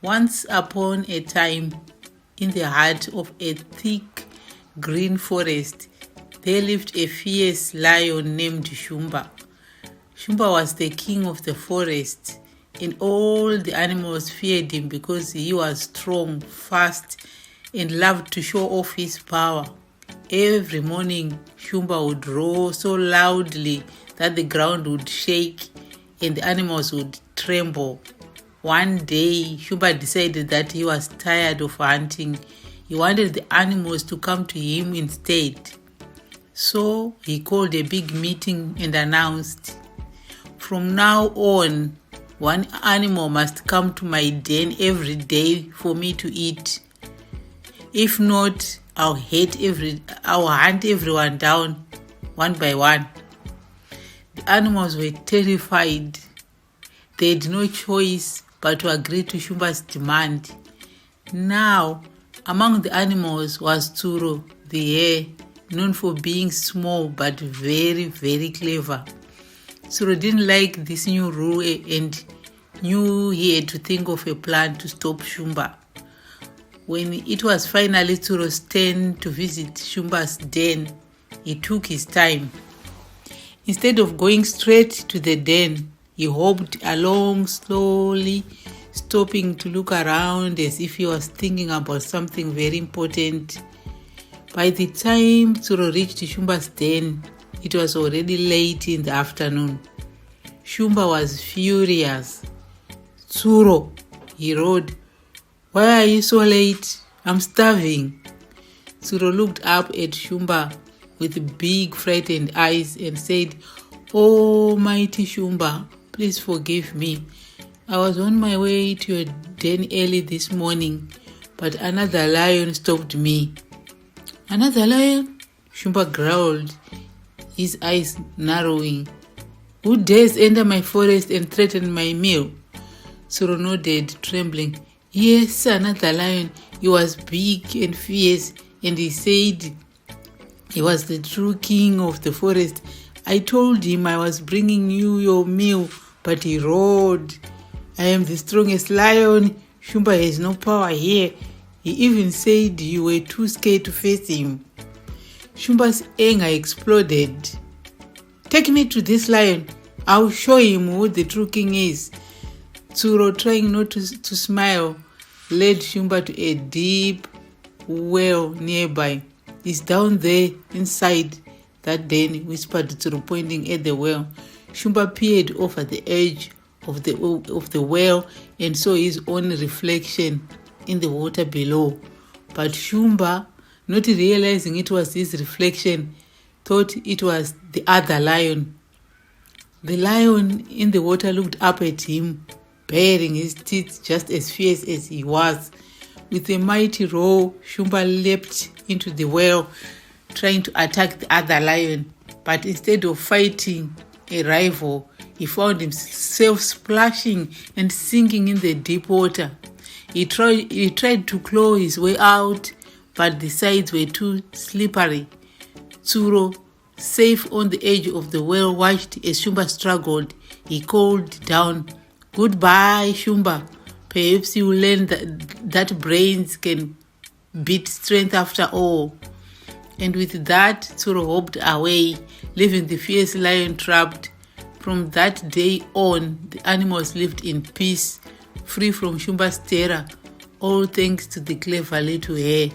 Once upon a time, in the heart of a thick green forest, there lived a fierce lion named Shumba. Shumba was the king of the forest, and all the animals feared him because he was strong, fast, and loved to show off his power. Every morning, Shumba would roar so loudly that the ground would shake and the animals would tremble. One day, Shumba decided that he was tired of hunting. He wanted the animals to come to him instead. So he called a big meeting and announced, "From now on, one animal must come to my den every day for me to eat. If not, I'll hunt everyone down one by one." The animals were terrified. They had no choice but to agree to Shumba's demand. Now, among the animals was Tsuro, the hare, known for being small but very, very clever. Tsuro didn't like this new rule and knew he had to think of a plan to stop Shumba. When it was finally Tsuro's turn to visit Shumba's den, he took his time. Instead of going straight to the den, he hopped along slowly, stopping to look around as if he was thinking about something very important. By the time Tsuro reached Shumba's den, it was already late in the afternoon. Shumba was furious. "Tsuro," he roared, "why are you so late? I'm starving." Tsuro looked up at Shumba with big frightened eyes and said, "Oh, mighty Shumba, please forgive me. I was on my way to your den early this morning, but another lion stopped me." "Another lion?" Shumba growled, his eyes narrowing. "Who dares enter my forest and threaten my meal?" Tsuro nodded, trembling. "Yes, another lion. He was big and fierce, and he said he was the true king of the forest. I told him I was bringing you your meal, but he roared, 'I am the strongest lion. Shumba has no power here.' He even said you were too scared to face him." Shumba's anger exploded. "Take me to this lion. I'll show him who the true king is." Tsuro, trying not to smile, led Shumba to a deep well nearby. "It's down there inside that den," whispered Tsuro, pointing at the well. Shumba peered over the edge of the well and saw his own reflection in the water below. But Shumba, not realizing it was his reflection, thought it was the other lion. The lion in the water looked up at him, baring his teeth just as fierce as he was. With a mighty roar, Shumba leapt into the well, trying to attack the other lion. But instead of fighting a rival, he found himself splashing and sinking in the deep water. He tried to claw his way out, but the sides were too slippery. Tsuro, safe on the edge of the well, watched as Shumba struggled. He called down, "Goodbye, Shumba. Perhaps you learn that brains can beat strength after all." And with that, Tsuro hopped away, leaving the fierce lion trapped. From that day on, the animals lived in peace, free from Shumba's terror, all thanks to the clever little hare.